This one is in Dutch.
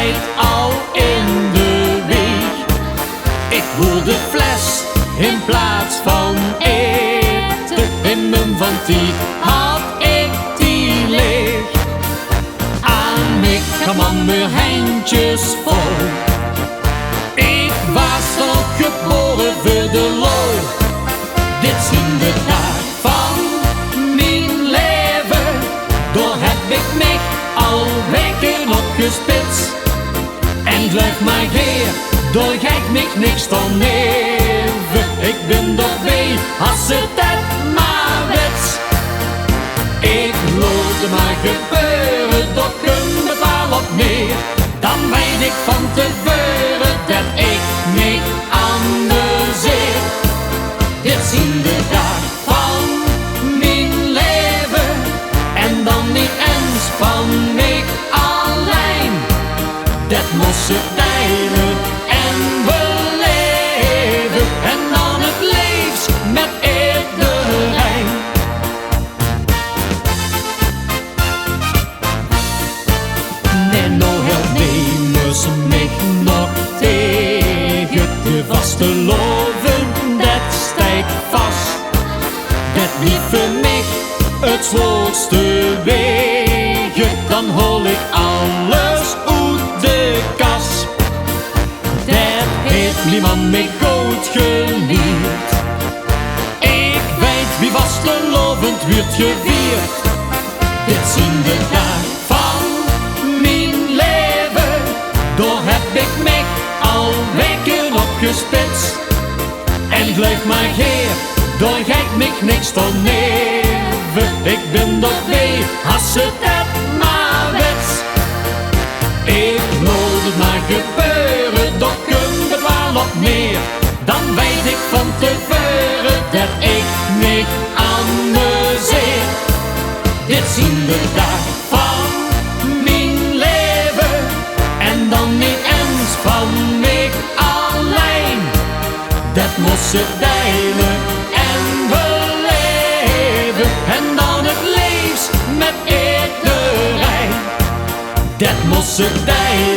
tijd al in de wieg. Ik voelde fles in plaats van eten. In mijn vantiek had ik die leeg. Aan mij kwam mijn handjes vol. Ik was dan ook geboren voor de lol. Dit zien de dag van mijn leven. Door heb ik mij al weken opgespitst. En blijf maar geer, door gek mij niks van neven. Ik ben toch bij, als het het maar wets. Ik lood het maar gebeuren, doch kun het wel op neer. Dan weet ik van tevoren dat ik niet amuseer. Dit zien de dag van mijn leven. En dan niet eens van mij alleen. Dat moest ze delen en beleven. En dan het liefst met iedereen. Nee, nou nemen ze mij nog tegen. De vaste loven, dat stijgt vast. Dat wie voor mij het zwaarste wegen. Dan hol ik alles uit de kas. Dat heeft niemand mij goed geleerd. Ik weet wie vastelovend wordt gevierd. Dit zien de dag van mijn leven. Door heb ik mij al weken opgespitst. En blijf maar geer, door gek mij niks van neven. Ik ben toch mee, als het het maar wets. Ik lood het maar gebeuren, doch kun het wel op neer. Dan weet ik van tevoren dat ik niet amuseer. Dit zien de dag van mijn leven. En dan niet eens van mij alleen. Dat moest ze delen en beleven. En dan het liefst met iedereen. Dat moest ze delen.